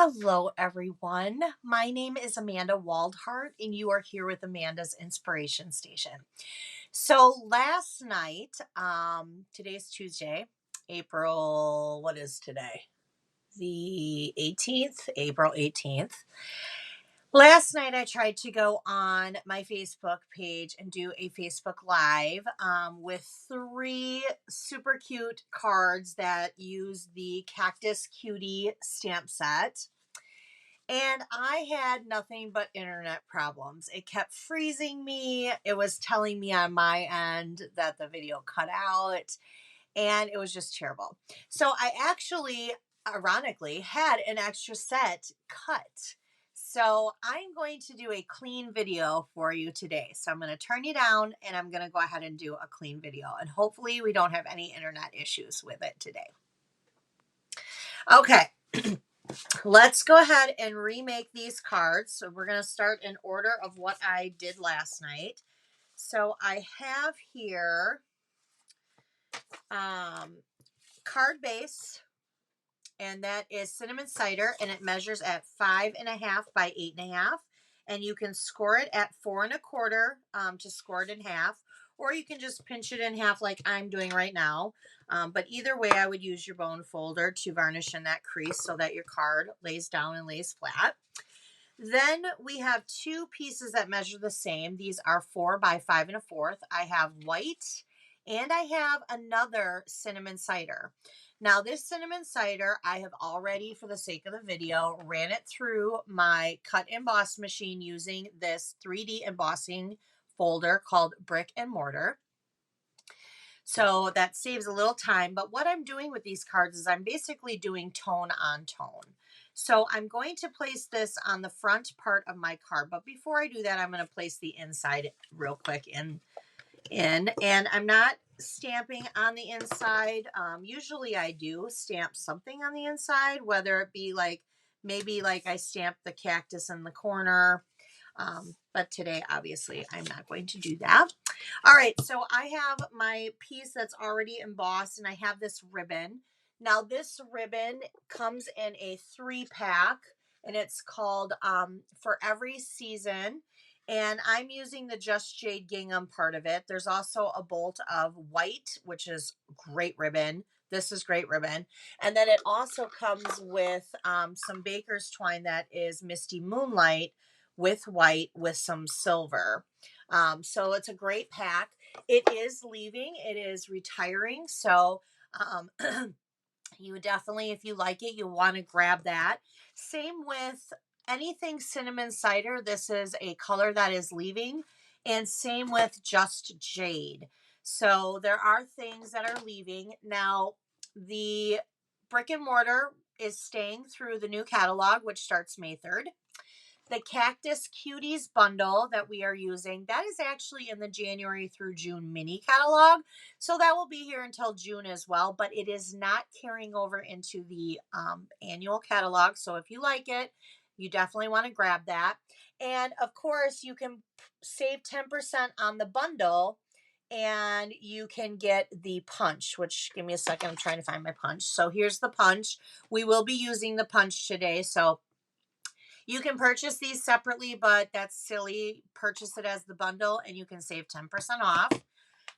Hello, everyone. My name is Amanda Waldhart, and you are here with Amanda's Inspiration Station. So last night, today's Tuesday, April, what is today? The 18th, April 18th. Last night, I tried to go on my Facebook page and do a Facebook Live with three super cute cards that use the Cactus Cutie stamp set. And I had nothing but internet problems. It kept freezing me. It was telling me on my end that the video cut out, and it was just terrible. So I actually, ironically, had an extra set cut. So I'm going to do a clean video for you today. So I'm going to turn you down and I'm going to go ahead and do a clean video. And hopefully we don't have any internet issues with it today. Okay. Let's go ahead and remake these cards. So we're going to start in order of what I did last night. So I have here card base, and that is cinnamon cider, and it measures at 5.5 by 8.5. And you can score it at 4.25 to score it in half, or you can just pinch it in half like I'm doing right now. But either way, I would use your bone folder to varnish in that crease so that your card lays down and lays flat. Then we have two pieces that measure the same. These are 4 by 5.25. I have white and I have another cinnamon cider. Now this cinnamon cider, I have already, for the sake of the video, ran it through my cut emboss machine using this 3D embossing folder called Brick and Mortar. So that saves a little time. But what I'm doing with these cards is I'm basically doing tone on tone. So I'm going to place this on the front part of my card. But before I do that, I'm going to place the inside real quick in. And I'm not stamping on the inside. Usually I do stamp something on the inside, whether it be like, maybe like I stamped the cactus in the corner. But today, obviously, I'm not going to do that. All right, so I have my piece that's already embossed, and I have this ribbon. Now, this ribbon comes in a 3-pack, and it's called For Every Season. And I'm using the Just Jade Gingham part of it. There's also a bolt of white, which is great ribbon. This is great ribbon. And then it also comes with some baker's twine that is Misty Moonlight with white with some silver. So it's a great pack. It is leaving. It is retiring. So you definitely, if you like it, you want to grab that. Same with anything cinnamon cider. This is a color that is leaving. And same with Just Jade. So there are things that are leaving. Now, the Brick and Mortar is staying through the new catalog, which starts May 3rd. The Cactus Cuties bundle that we are using, that is actually in the January through June mini catalog. So that will be here until June as well, but it is not carrying over into the annual catalog. So if you like it, you definitely want to grab that. And of course, you can save 10% on the bundle, and you can get the punch, which, give me a second, I'm trying to find my punch. So here's the punch. We will be using the punch today. So you can purchase these separately, but that's silly. Purchase it as the bundle and you can save 10% off.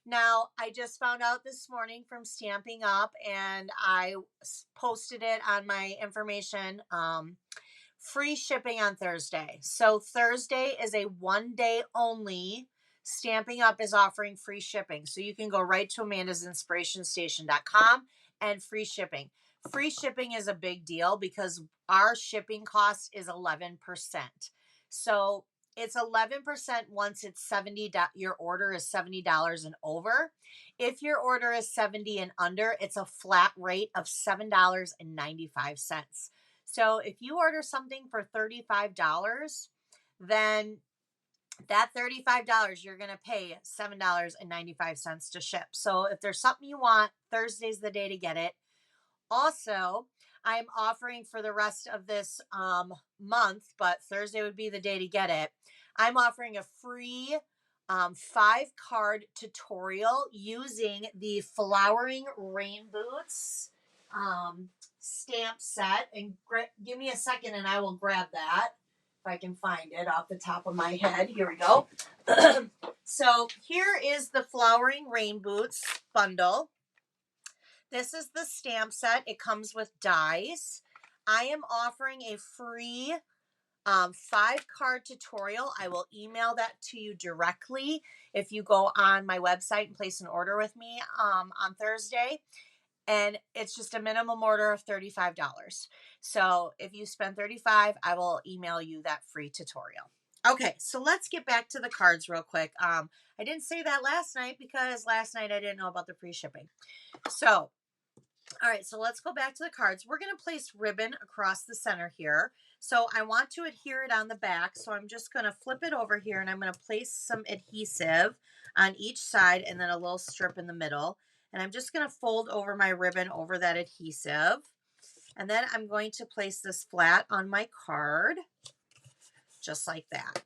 Now, I just found out this morning from Stamping Up, and I posted it on my information, free shipping on Thursday. So Thursday is a 1-day only. Stamping Up is offering free shipping. So you can go right to amandasinspirationstation.com and free shipping. Free shipping is a big deal because our shipping cost is 11%. So it's 11% once it's $70. Your order is $70 and over. If your order is 70 and under, it's a flat rate of $7.95. So if you order something for $35, then that $35, you're going to pay $7.95 to ship. So if there's something you want, Thursday's the day to get it. Also, I'm offering for the rest of this month, but Thursday would be the day to get it. I'm offering a free 5-card tutorial using the Flowering Rain Boots. stamp set, and give me a second and I will grab that if I can find it off the top of my head. Here we go. So here is the Flowering Rain Boots bundle. This is the stamp set. It comes with dies. I am offering a free 5-card tutorial. I will email that to you directly if you go on my website and place an order with me on Thursday. And it's just a minimum order of $35. So if you spend $35, I will email you that free tutorial. Okay, so let's get back to the cards real quick. I didn't say that last night because last night I didn't know about the free shipping. So, all right, so let's go back to the cards. We're going to place ribbon across the center here. So I want to adhere it on the back. So I'm just going to flip it over here and I'm going to place some adhesive on each side and then a little strip in the middle. And I'm just going to fold over my ribbon over that adhesive. And then I'm going to place this flat on my card, just like that.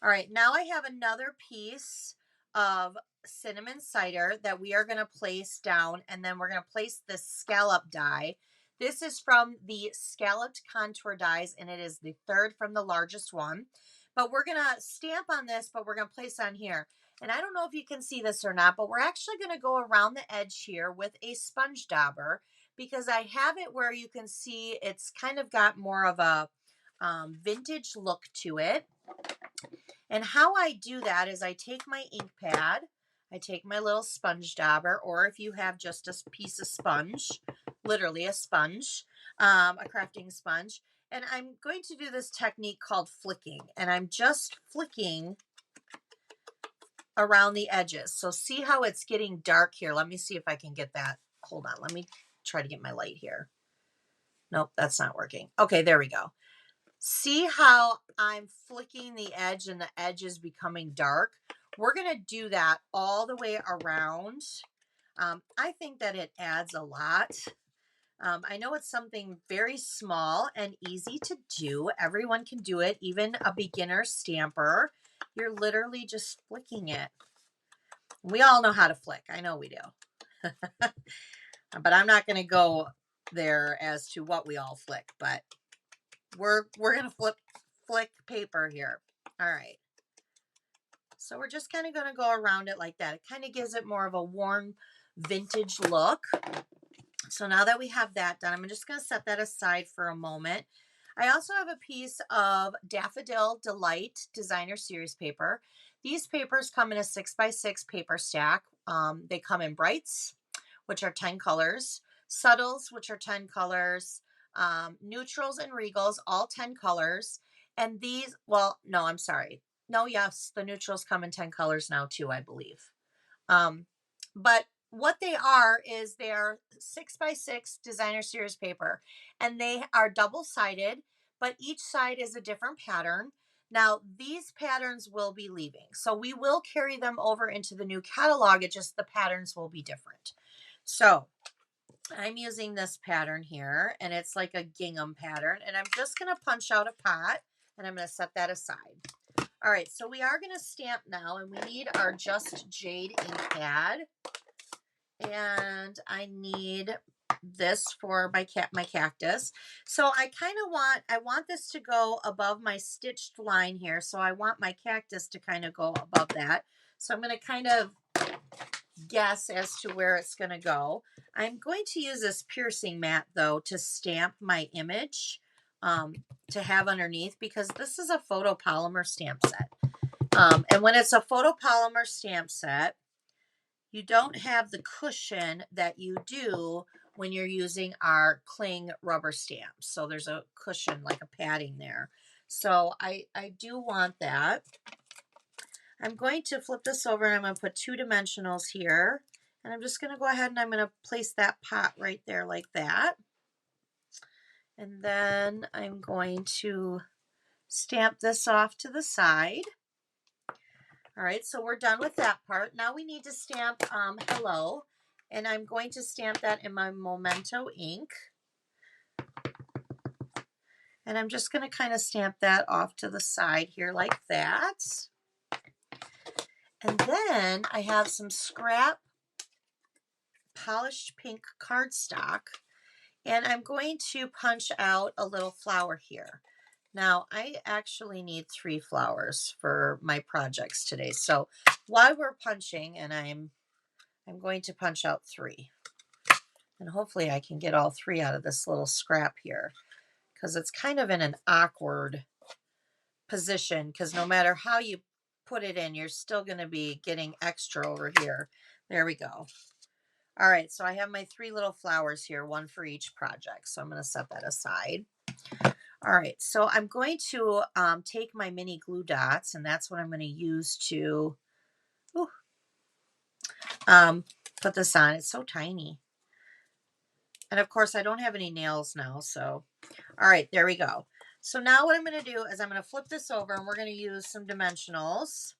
All right, now I have another piece of cinnamon cider that we are going to place down, and then we're going to place this scallop die. This is from the Scalloped Contour Dies, and it is the third from the largest one. But we're going to stamp on this, but we're going to place on here. And I don't know if you can see this or not, but we're actually going to go around the edge here with a sponge dauber because I have it where you can see it's kind of got more of a vintage look to it. And how I do that is I take my ink pad, I take my little sponge dauber, or if you have just a piece of sponge, literally a sponge, a crafting sponge, and I'm going to do this technique called flicking, and I'm just flicking around the edges. So see how it's getting dark here. Let me see if I can get that. Hold on. Let me try to get my light here. Nope, that's not working. Okay, there we go. See how I'm flicking the edge and the edge is becoming dark? We're going to do that all the way around. I think that it adds a lot. I know it's something very small and easy to do. Everyone can do it, even a beginner stamper. You're literally just flicking it. We all know how to flick. I know we do. But I'm not going to go there as to what we all flick, but we're going to flick paper here. All right. So we're just kind of going to go around it like that. It kind of gives it more of a warm vintage look. So now that we have that done, I'm just going to set that aside for a moment. I also have a piece of Daffodil Delight Designer Series paper. These papers come in a 6x6 paper stack. They come in brights, which are 10 colors, subtles, which are 10 colors, neutrals and regals, all 10 colors. And these, well, no, I'm sorry. No, yes, the neutrals come in 10 colors now too, I believe. But what they are is they're 6x6 designer series paper, and they are double-sided, but each side is a different pattern. Now, these patterns will be leaving, so we will carry them over into the new catalog. It's just the patterns will be different. So I'm using this pattern here, and it's like a gingham pattern, and I'm just going to punch out a pot, and I'm going to set that aside. All right, so we are going to stamp now, and we need our Just Jade ink pad. And I need this for my cactus. So I want this to go above my stitched line here. So I want my cactus to kind of go above that. So I'm going to kind of guess as to where it's going to go. I'm going to use this piercing mat though to stamp my image to have underneath, because this is a photopolymer stamp set. And when it's a photopolymer stamp set, you don't have the cushion that you do when you're using our cling rubber stamps. So there's a cushion, like a padding there. So I do want that. I'm going to flip this over and I'm going to put 2 dimensionals here. And I'm just going to go ahead and I'm going to place that pot right there like that. And then I'm going to stamp this off to the side. All right, so we're done with that part. Now we need to stamp hello, and I'm going to stamp that in my Memento ink. And I'm just going to kind of stamp that off to the side here like that. And then I have some scrap polished pink cardstock, And I'm going to punch out a little flower here. Now, I actually need 3 flowers for my projects today. So while we're punching, and I'm going to punch out 3. And hopefully I can get all 3 out of this little scrap here, because it's kind of in an awkward position, because no matter how you put it in, you're still going to be getting extra over here. There we go. All right, so I have my 3 little flowers here, 1 for each project. So I'm going to set that aside. All right, so I'm going to take my mini glue dots, and that's what I'm going to use to put this on. It's so tiny. And of course, I don't have any nails now, so all right, there we go. So now what I'm going to do is I'm going to flip this over, and we're going to use some dimensionals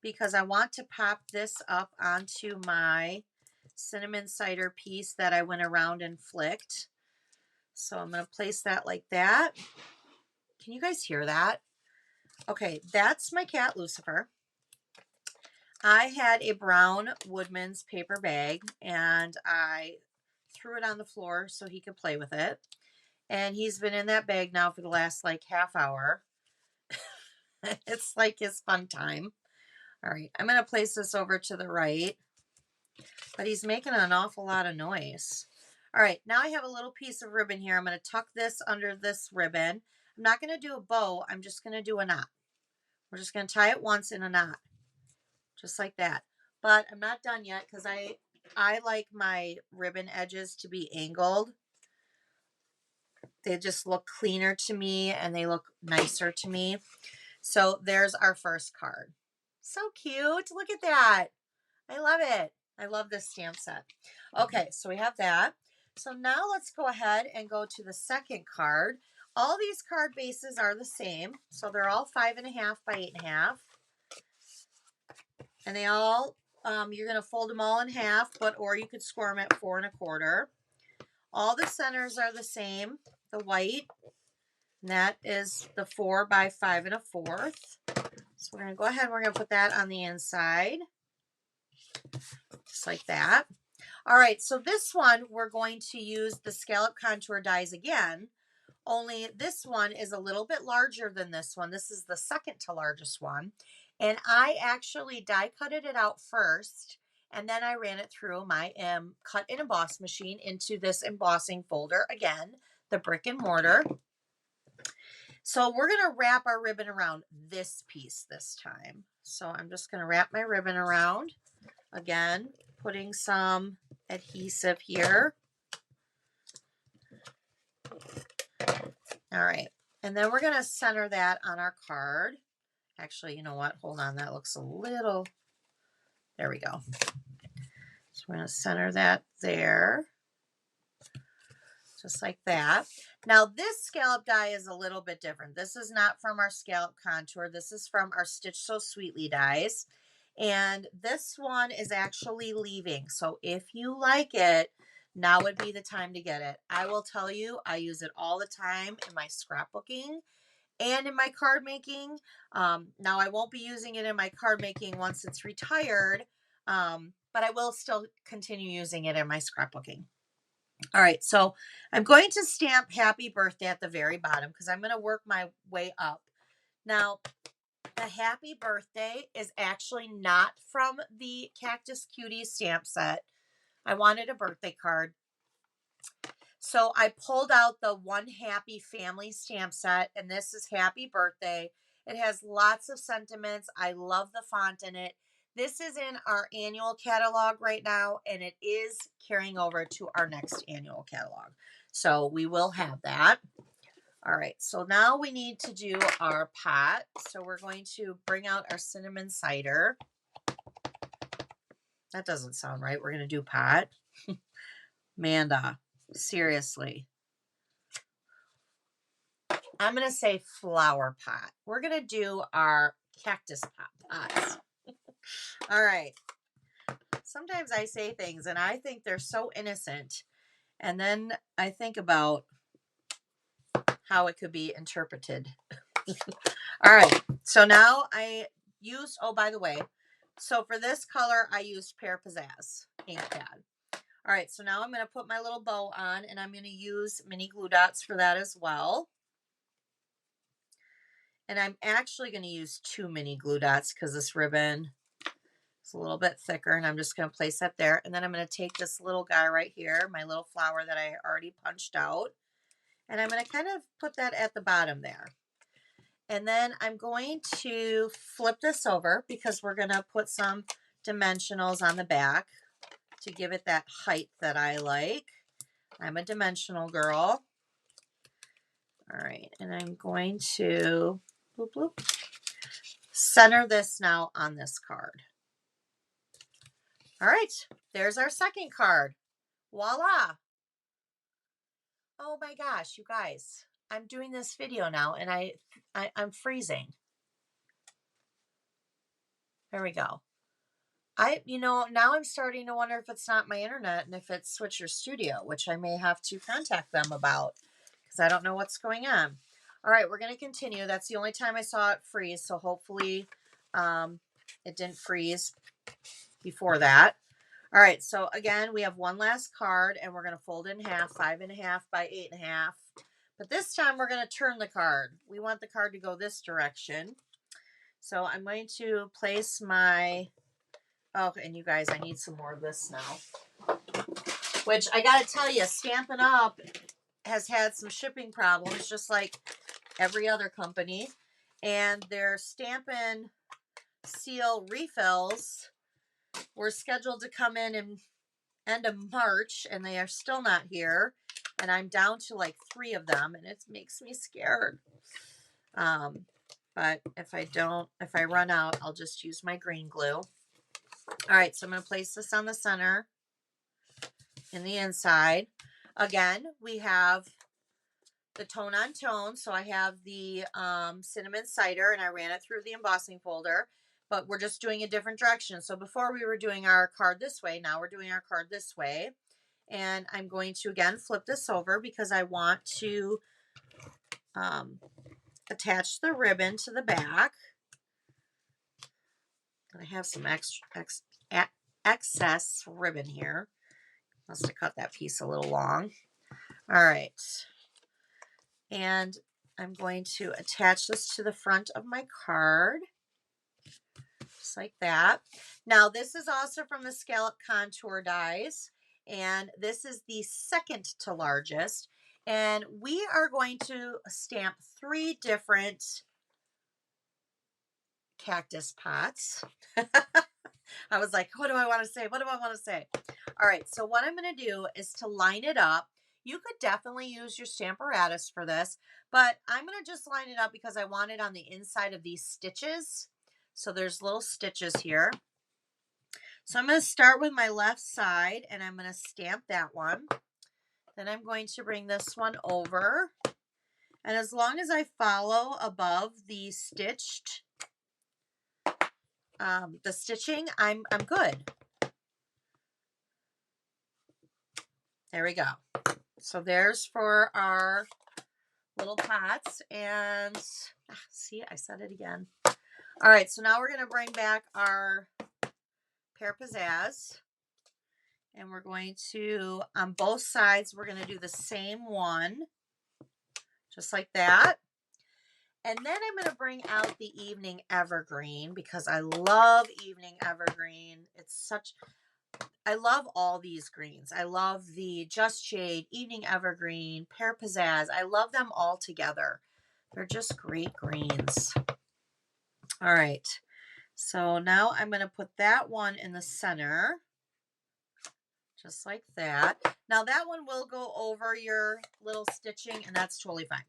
because I want to pop this up onto my cinnamon cider piece that I went around and flicked. So I'm going to place that like that. Can you guys hear that? Okay, that's my cat Lucifer. I had a brown Woodman's paper bag, and I threw it on the floor so he could play with it. And he's been in that bag now for the last like half hour. It's like his fun time. All right, I'm going to place this over to the right, but he's making an awful lot of noise. All right, now I have a little piece of ribbon here. I'm going to tuck this under this ribbon. I'm not going to do a bow. I'm just going to do a knot. We're just going to tie it once in a knot, just like that. But I'm not done yet because I like my ribbon edges to be angled. They just look cleaner to me and they look nicer to me. So there's our first card. So cute. Look at that. I love it. I love this stamp set. Okay, so we have that. So now let's go ahead and go to the second card. All these card bases are the same. So they're all 5.5 by 8.5. And they all, you're going to fold them all in half, or you could score them at 4 1/4. All the centers are the same. The white, and that is the 4 by 5 1/4. So we're going to go ahead and we're going to put that on the inside, just like that. All right, so this one, we're going to use the scallop contour dies again, only this one is a little bit larger than this one. This is the second to largest one. And I actually die cutted it out first, and then I ran it through my cut and emboss machine into this embossing folder, again, the brick and mortar. So we're going to wrap our ribbon around this piece this time. So I'm just going to wrap my ribbon around, again, putting some adhesive here. All right, and then we're going to center that on our card. Actually, you know what? Hold on, that looks a little, there we go. So we're going to center that there, just like that. Now this scallop die is a little bit different. This is not from our scallop contour. This is from our Stitch So Sweetly dies. And this one is actually leaving. So if you like it, now would be the time to get it. I will tell you, I use it all the time in my scrapbooking and in my card making. Now I won't be using it in my card making once it's retired, but I will still continue using it in my scrapbooking. All right, so I'm going to stamp happy birthday at the very bottom because I'm going to work my way up. Now, the happy birthday is actually not from the Cactus Cuties stamp set. I wanted a birthday card. So I pulled out the One Happy Family stamp set, and this is happy birthday. It has lots of sentiments. I love the font in it. This is in our annual catalog right now, and it is carrying over to our next annual catalog. So we will have that. All right, so now we need to do our pot. So we're going to bring out our cinnamon cider. That doesn't sound right. We're going to do pot. Manda, seriously. I'm going to say flower pot. We're going to do our cactus pots. All right. Sometimes I say things and I think they're so innocent. And then I think about how it could be interpreted. All right. So now I used, oh, by the way, so for this color, I used Pear Pizzazz ink pad. All right, so now I'm going to put my little bow on, and I'm going to use mini glue dots for that as well. And I'm actually going to use 2 mini glue dots because this ribbon is a little bit thicker, and I'm just going to place that there. And then I'm going to take this little guy right here, my little flower that I already punched out, and I'm going to kind of put that at the bottom there. And then I'm going to flip this over because we're going to put some dimensionals on the back to give it that height that I like. I'm a dimensional girl. All right, and I'm going to bloop, bloop, center this now on this card. All right, there's our second card. Voila. Oh my gosh, you guys, I'm doing this video now and I'm freezing. There we go. Now I'm starting to wonder if it's not my internet and if it's Switcher Studio, which I may have to contact them about because I don't know what's going on. All right, we're going to continue. That's the only time I saw it freeze, so hopefully it didn't freeze before that. All right, so again, we have one last card, and we're going to fold it in half, 5.5 by 8.5. But this time, we're going to turn the card. We want the card to go this direction. So I'm going to place my... Oh, and you guys, I need some more of this now. Which I got to tell you, Stampin' Up! Has had some shipping problems, just like every other company. And their Stampin' seal refills were scheduled to come in end of March, and they are still not here. And I'm down to like 3 of them, and it makes me scared. But if I run out, I'll just use my green glue. All right, so I'm going to place this on the center in the inside. Again, we have the tone on tone. So I have the cinnamon cider, and I ran it through the embossing folder, but we're just doing a different direction. So before we were doing our card this way, now we're doing our card this way. And I'm going to, again, flip this over because I want to attach the ribbon to the back. I have some excess ribbon here. Must have cut that piece a little long. All right. And I'm going to attach this to the front of my card. Just like that. Now, this is also from the Scallop Contour dies. And this is the second to largest. And we are going to stamp 3 different cactus pots. I was like, what do I want to say? What do I want to say? All right, so what I'm going to do is to line it up. You could definitely use your Stamparatus for this, but I'm going to just line it up because I want it on the inside of these stitches. So there's little stitches here. So I'm going to start with my left side, and I'm going to stamp that one. Then I'm going to bring this one over. And as long as I follow above the stitched, the stitching, I'm good. There we go. So there's for our little pots. And see, I said it again. All right, so now we're going to bring back our pear pizzazz. And we're going to, on both sides, we're going to do the same one. Just like that. And then I'm going to bring out the Evening Evergreen because I love Evening Evergreen. I love all these greens. I love the Just Jade, Evening Evergreen, Pear Pizzazz. I love them all together. They're just great greens. All right. So now I'm going to put that one in the center. Just like that. Now that one will go over your little stitching, and that's totally fine.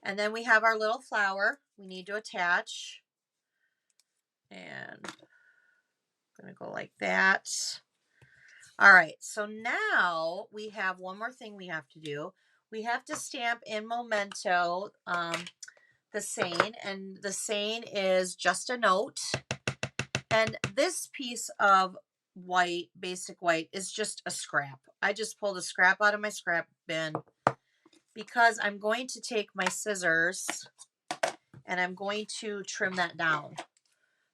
And then we have our little flower we need to attach. And I'm going to go like that. All right, so now we have one more thing we have to do. We have to stamp in Memento the Seine, and the Seine is just a note. And this piece of white, basic white, is just a scrap. I just pulled a scrap out of my scrap bin because I'm going to take my scissors and I'm going to trim that down.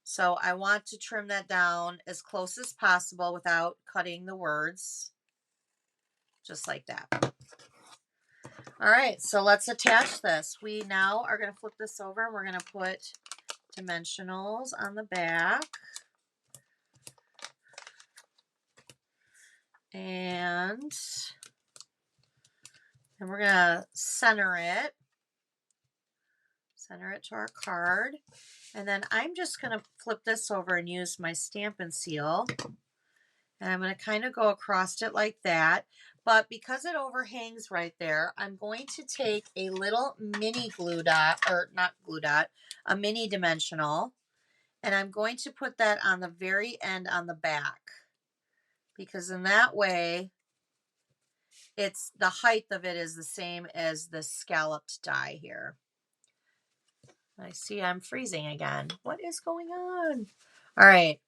So I want to trim that down as close as possible without cutting the words. just like that. All right, so let's attach this. We now are going to flip this over and we're going to put dimensionals on the back. And then we're going to center it to our card. And then I'm just going to flip this over and use my Stampin' Seal. And I'm going to kind of go across it like that. But because it overhangs right there, I'm going to take a little mini glue dot, or not glue dot, a mini dimensional. And I'm going to put that on the very end on the back. Because in that way, it's the height of it is the same as the scalloped die here. I see I'm freezing again. What is going on? All right.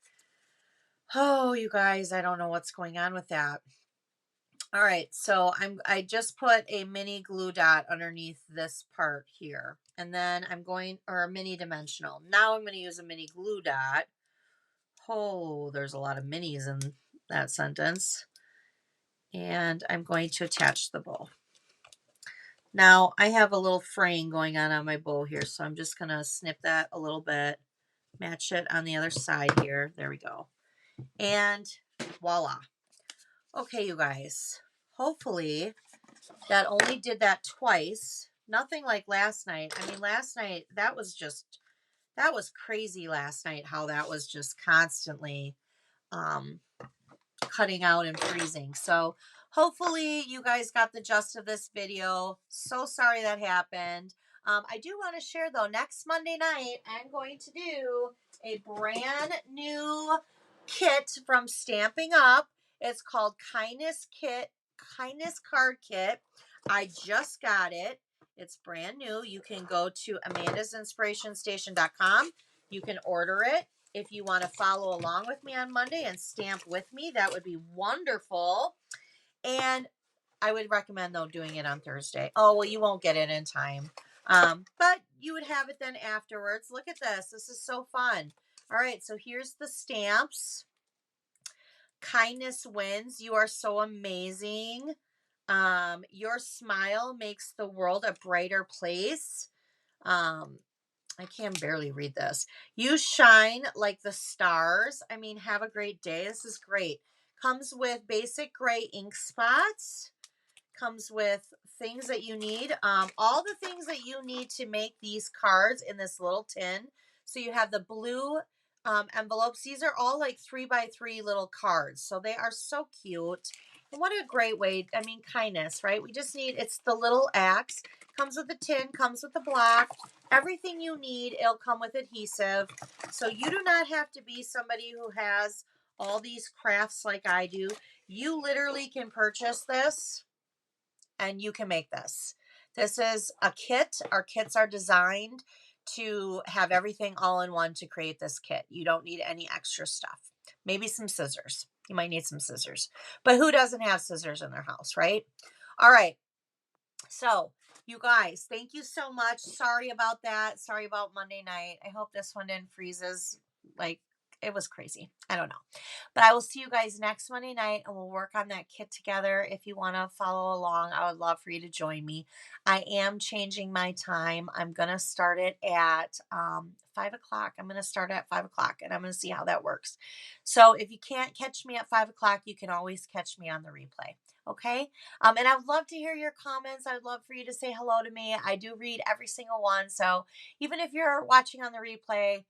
Oh, you guys, I don't know what's going on with that. All right, so I just put a mini glue dot underneath this part here. And then I'm going, or a mini dimensional. Now I'm going to use a mini glue dot. Oh, there's a lot of minis in that sentence. And I'm going to attach the bow. Now I have a little fraying going on my bow here, so I'm just going to snip that a little bit, match it on the other side here. There we go. And voila. Okay, you guys, hopefully that only did that twice. Nothing like last night. I mean, last night, that was crazy last night, how that was just constantly cutting out and freezing. So hopefully you guys got the gist of this video. So sorry that happened. I do want to share though, next Monday night, I'm going to do a brand new kit from Stamping Up. It's called Kindness Card Kit. I just got it. It's brand new. You can go to amandasinspirationstation.com. You can order it. If you want to follow along with me on Monday and stamp with me, that would be wonderful. And I would recommend, though, doing it on Thursday. Oh, well, you won't get it in time. But you would have it then afterwards. Look at this. This is so fun. All right, so here's the stamps. Kindness wins. You are so amazing. Your smile makes the world a brighter place. I can barely read this. You shine like the stars. I mean, have a great day. This is great. Comes with basic gray ink spots. Comes with things that you need. All the things that you need to make these cards in this little tin. So you have the blue envelopes. These are all like 3x3 little cards. So they are so cute. And what a great way. I mean, kindness, right? We just need, it's the little axe. Comes with the tin, comes with the block. Everything you need, it'll come with adhesive. So you do not have to be somebody who has all these crafts like I do. You literally can purchase this and you can make this. This is a kit. Our kits are designed to have everything all in one to create this kit. You don't need any extra stuff. Maybe some scissors. You might need some scissors. But who doesn't have scissors in their house, right? All right. So, you guys, thank you so much. Sorry about that. Sorry about Monday night. I hope this one didn't freeze like it was crazy. I don't know. But I will see you guys next Monday night and we'll work on that kit together. If you want to follow along, I would love for you to join me. I am changing my time. I'm going to start it at 5 o'clock. I'm going to start at 5 o'clock and I'm going to see how that works. So if you can't catch me at 5 o'clock, you can always catch me on the replay. Okay. And I'd love to hear your comments. I'd love for you to say hello to me. I do read every single one. So even if you're watching on the replay,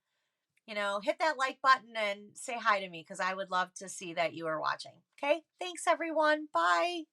hit that like button and say hi to me because I would love to see that you are watching. Okay. Thanks everyone. Bye.